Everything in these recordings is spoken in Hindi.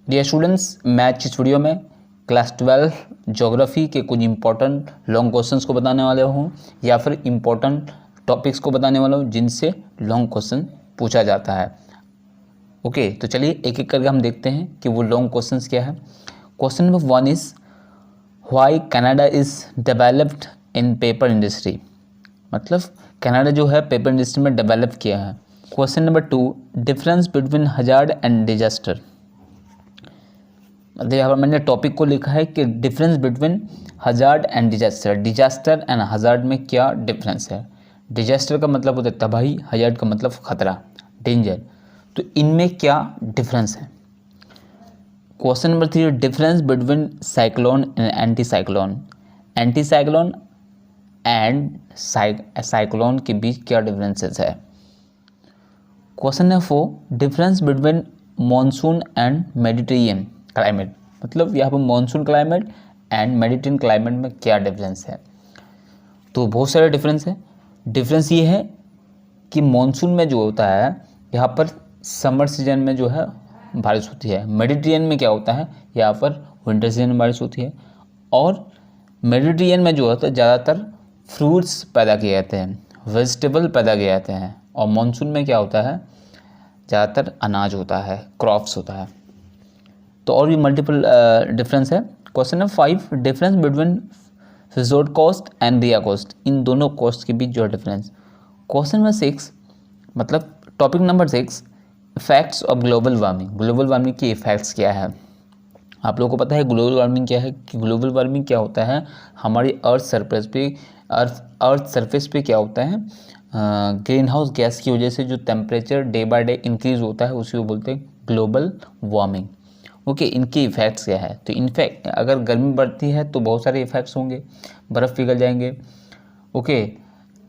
डियर स्टूडेंट्स, मैं इस वीडियो में क्लास 12 ज्योग्राफी के कुछ इंपॉर्टेंट लॉन्ग क्वेश्चंस को बताने वाले हूँ या फिर इंपॉर्टेंट टॉपिक्स को बताने वाला हूँ जिनसे लॉन्ग क्वेश्चन पूछा जाता है। ओके, तो चलिए एक एक करके हम देखते हैं कि वो लॉन्ग क्वेश्चंस क्या है। Question number 1 is why Canada is developed in paper industry. मतलब कनाडा जो है पेपर इंडस्ट्री में डेवलप किया है। Question number 2, difference between hazard and disaster. मतलब यहाँ पर मैंने टॉपिक को लिखा है कि difference between hazard and disaster. Disaster and hazard में क्या डिफरेंस है। डिजास्टर का मतलब होता है तबाही, हजार्ड का मतलब खतरा, डेंजर। तो इनमें क्या डिफरेंस है। Question number 3, difference between cyclone and anti cyclone. Anti cyclone and cyclone के बीच क्या डिफरेंसेस है। Question number 4, difference between monsoon and Mediterranean climate. मतलब यहाँ पर monsoon climate and Mediterranean climate में क्या डिफरेंस है। तो बहुत सारे डिफरेंस है। डिफरेंस ये है कि मॉनसून में जो होता है यहाँ पर समर सीजन में जो है बारिश होती है। मेडिटेरियन में क्या होता है, यहाँ पर विंटर सीजन में बारिश होती है। और मेडिटेरियन में जो होता है ज़्यादातर फ्रूट्स पैदा किए जाते हैं, वेजिटेबल पैदा किए जाते हैं। और मॉनसून में क्या होता है, ज़्यादातर अनाज होता है, क्रॉप्स होता है। तो और भी मल्टीपल डिफरेंस है। Question number 5, difference between resort cost and रिया कॉस्ट। इन दोनों कॉस्ट के बीच जो है डिफरेंस। क्वेश्चन नंबर 6, मतलब topic number 6, effects of global warming. Global warming के इफेक्ट्स क्या है। आप लोगों को पता है ग्लोबल वार्मिंग क्या है कि ग्लोबल वार्मिंग क्या होता है, हमारी अर्थ सरफेस पे क्या होता है, ग्रीन हाउस गैस की वजह से जो temperature day by day increase होता है उसी को बोलते हैं ग्लोबल वार्मिंग। ओके, इनके इफ़ेक्ट्स क्या है। तो इनफैक्ट अगर गर्मी बढ़ती है तो बहुत सारे इफ़ेक्ट्स होंगे, बर्फ़ पिघल जाएंगे। ओके,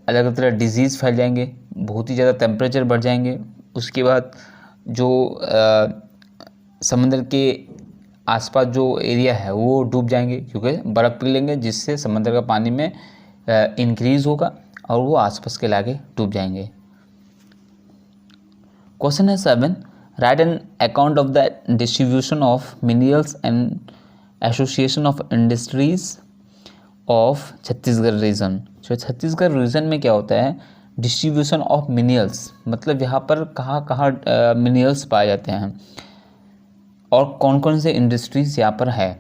अलग अलग तरह डिजीज़ फैल जाएंगे, बहुत ही ज़्यादा टेम्परेचर बढ़ जाएंगे। उसके बाद जो समंदर के आसपास जो एरिया है वो डूब जाएंगे क्योंकि बर्फ़ पिघलेंगे, जिससे समंदर का पानी में इंक्रीज़ होगा और वो आसपास के इलाके डूब जाएंगे। क्वेश्चन है 7, write an account of the distribution of minerals and association of industries of Chhattisgarh region. जो छत्तीसगढ़ रीजन में क्या होता है, डिस्ट्रीब्यूशन ऑफ मिनरल्स, मतलब यहाँ पर कहाँ कहाँ मिनरल्स पाए जाते हैं और कौन कौन से इंडस्ट्रीज यहाँ पर है।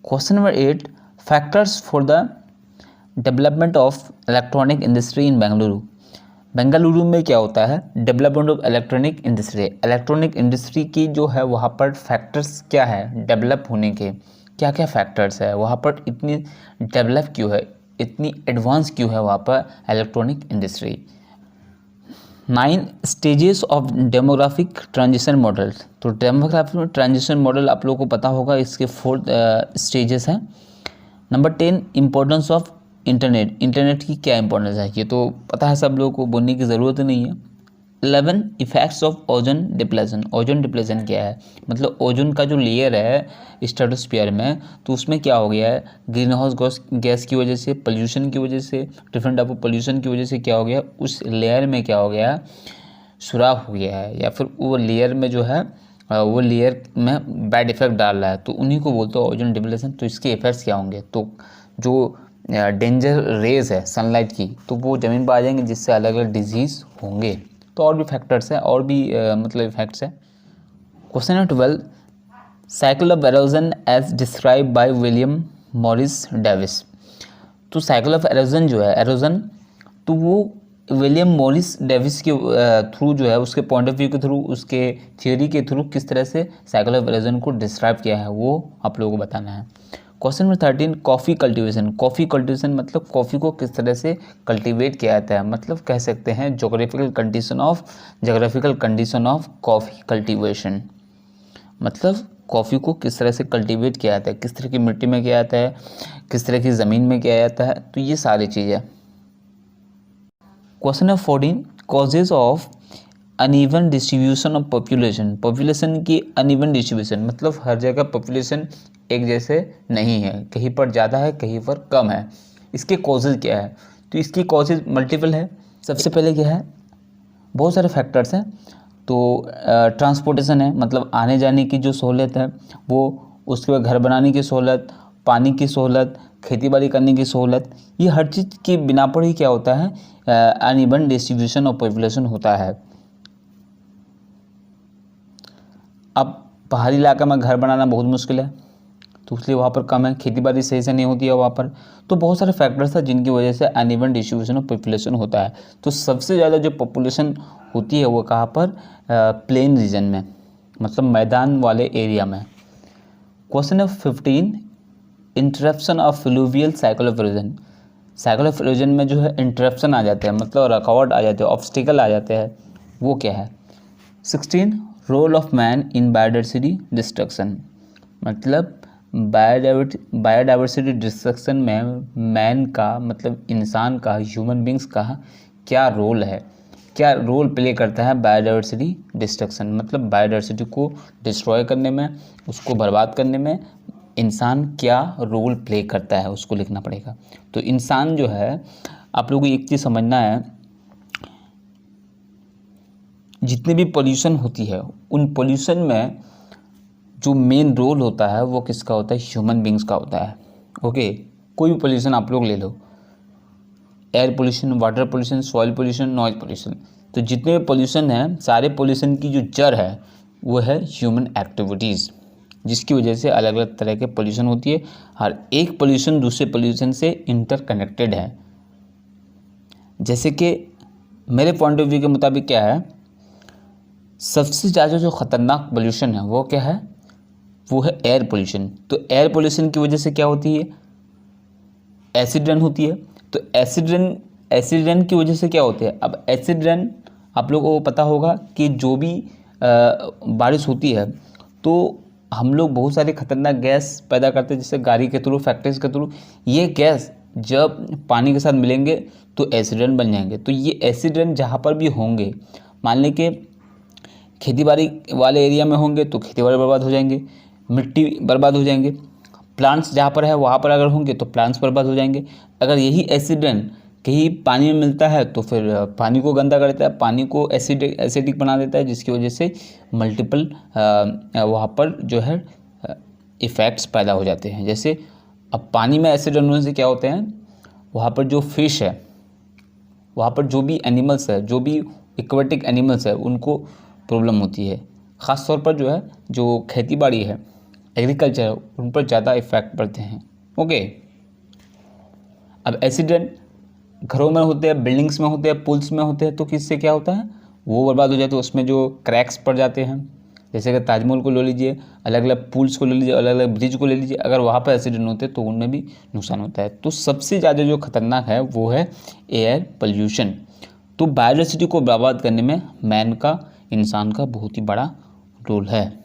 Question number 8, factors for the development of electronic industry in Bengaluru. Bengaluru में क्या होता है, development of electronic industry. Electronic industry की जो है वहाँ पर फैक्टर्स क्या है डेवलप होने के, क्या क्या फैक्टर्स है, वहाँ पर इतनी डेवलप क्यों है, इतनी एडवांस क्यों है वहाँ पर electronic industry. 9 stages of demographic transition model. तो डेमोग्राफिक ट्रांजिशन मॉडल आप लोगों को पता होगा, इसके 4 स्टेजेस हैं। Number 10, importance of internet. Internet की क्या इंपॉर्टेंस है ये तो पता है सब लोगों को, बोलने की ज़रूरत नहीं है। 11, effects of ozone depletion. Ozone depletion क्या है, मतलब ओजोन का जो लेयर है स्ट्रेटोस्फीयर में, तो उसमें क्या हो गया है, ग्रीन हाउस गैस की वजह से, पोल्यूशन की वजह से, डिफरेंट टाइप ऑफ पोल्यूशन की वजह से क्या हो गया, उस लेयर में क्या हो गया, सुराख हो गया है, या फिर वो लेयर में जो है वो लेयर में बैड इफेक्ट डाल रहा है, तो उन्हीं को बोलते हैं ओजोन डिप्लेशन। तो इसके इफेक्ट्स क्या होंगे, तो जो डेंजर रेज है सनलाइट की, तो वो ज़मीन पर आ जाएंगे, जिससे अलग अलग डिजीज़ होंगे। तो और भी फैक्टर्स हैं, और भी मतलब इफेक्ट्स हैं। Question number 12, cycle of erosion as describe by William Morris Davis. तो साइकिल ऑफ एरोजन जो है, एरोजन, तो वो विलियम मॉरिस डेविस के थ्रू जो है, उसके पॉइंट ऑफ व्यू के थ्रू, उसके थियोरी के थ्रू किस तरह से साइकिल ऑफ एरोजन को डिस्क्राइब किया है वो आप लोगों को बताना है। Question number 13, coffee cultivation. Coffee cultivation मतलब कॉफ़ी को किस तरह से कल्टीवेट किया जाता है, मतलब कह सकते हैं geographical condition of coffee cultivation. मतलब कॉफ़ी को किस तरह से कल्टीवेट किया जाता है, किस तरह की मिट्टी में किया जाता है, किस तरह की ज़मीन में किया जाता है, तो ये सारी चीज़ें। Question number 14, causes of uneven distribution of population. Population की अनइवन डिस्ट्रीब्यूशन, मतलब हर जगह पॉपुलेशन एक जैसे नहीं है, कहीं पर ज़्यादा है कहीं पर कम है। इसके कॉजेज क्या है, तो इसकी कॉजेज मल्टीपल है। सबसे पहले क्या है, बहुत सारे फैक्टर्स हैं। तो ट्रांसपोर्टेशन है, मतलब आने जाने की जो सहूलियत है वो, उसके बाद घर बनाने की सहूलत, पानी की सहूलत, खेती बाड़ी करने की सहूलत, ये हर चीज़ के बिना पर ही क्या होता है, अनइवन डिस्ट्रीब्यूशन ऑफ पॉपुलेशन होता है। अब पहाड़ी इलाका में घर बनाना बहुत मुश्किल है, तो इसलिए वहाँ पर कम है, खेती बाड़ी सही से नहीं होती है वहाँ पर, तो बहुत सारे फैक्टर्स हैं जिनकी वजह से अनइवन डिस्ट्रीब्यूशन ऑफ पॉपुलेशन होता है। तो सबसे ज़्यादा जो पॉपुलेशन होती है वो कहाँ पर, प्लेन रीजन में, मतलब मैदान वाले एरिया में। Question number 15, interruption of fluvial cycle of erosion. Cycle of erosion में जो है इंटरप्शन आ जाते हैं, मतलब रुकावट आ जाते हैं, ऑब्स्टिकल आ जाते हैं, वो क्या है। 16, role of man in biodiversity destruction, मतलब बायोडाइवर्सिटी डिस्ट्रक्शन में मैन का, मतलब इंसान का, ह्यूमन बींग्स का क्या रोल है, क्या रोल प्ले करता है बायोडाइवर्सिटी डिस्ट्रक्शन, मतलब बायोडाइवर्सिटी को डिस्ट्रॉय करने में, उसको बर्बाद करने में इंसान क्या रोल प्ले करता है, उसको लिखना पड़ेगा। तो इंसान जो है, आप लोगों को एक चीज़ समझना है, जितने भी पोल्यूशन होती है उन पोल्यूशन में जो मेन रोल होता है वो किसका होता है, ह्यूमन बींग्स का होता है। ओके, कोई भी पोल्यूशन आप लोग ले लो, air pollution, water pollution, soil pollution, noise pollution, तो जितने भी पोल्यूशन हैं, सारे पोल्यूशन की जो जड़ है वो है ह्यूमन एक्टिविटीज़, जिसकी वजह से अलग अलग तरह के पोल्यूशन होती है। हर एक पोल्यूशन दूसरे पोल्यूशन से इंटरकनेक्टेड है। जैसे कि मेरे पॉइंट ऑफ व्यू के मुताबिक क्या है, सबसे ज़्यादा जो ख़तरनाक पोल्यूशन है वो क्या है, वो है एयर पोल्यूशन। तो एयर पोल्यूशन की वजह से क्या होती है, एसिड रेन होती है। तो एसिड रेन की वजह से क्या होते हैं, अब एसिड रेन आप लोगों को पता होगा कि जो भी बारिश होती है तो हम लोग बहुत सारे खतरनाक गैस पैदा करते हैं, जैसे गाड़ी के थ्रू, फैक्ट्रीज के थ्रू। ये गैस जब पानी के साथ मिलेंगे तो एसिड रेन बन जाएंगे। तो ये एसिड रेन जहाँ पर भी होंगे, मान लें कि खेती बाड़ी वाले एरिया में होंगे तो खेती बाड़ी बर्बाद हो जाएंगे, मिट्टी बर्बाद हो जाएंगे। प्लांट्स जहाँ पर है वहाँ पर अगर होंगे तो प्लांट्स बर्बाद हो जाएंगे। अगर यही एसिड रेन कहीं पानी में मिलता है तो फिर पानी को गंदा कर देता है, पानी को एसिडिक बना देता है, जिसकी वजह से मल्टीपल वहाँ पर जो है इफ़ेक्ट्स पैदा हो जाते हैं। जैसे अब पानी में एसिड रेन होने से क्या होते हैं, वहाँ पर जो फिश है, वहाँ पर जो भी एनिमल्स है, जो भी एक्वेटिक एनिमल्स है, उनको प्रॉब्लम होती है। ख़ास तौर पर जो है, जो खेती बाड़ी है, एग्रीकल्चर है, उन पर ज़्यादा इफ़ेक्ट पड़ते हैं। ओके, अब एसिड रेन घरों में होते हैं, बिल्डिंग्स में होते हैं, पुल्स में होते हैं, तो किससे क्या होता है, वो बर्बाद हो जाते हैं, उसमें जो क्रैक्स पड़ जाते हैं। जैसे कि ताजमहल को ले लीजिए, अलग अलग पुल्स को ले लीजिए, अलग अलग ब्रिज को ले लीजिए, अगर वहाँ पर एसिड रेन होते हैं तो उनमें भी नुकसान होता है। तो सबसे ज़्यादा जो खतरनाक है वो है एयर पोल्यूशन। तो बायोडाइवर्सिटी को बर्बाद करने में मैन का, इंसान का बहुत ही बड़ा रोल है।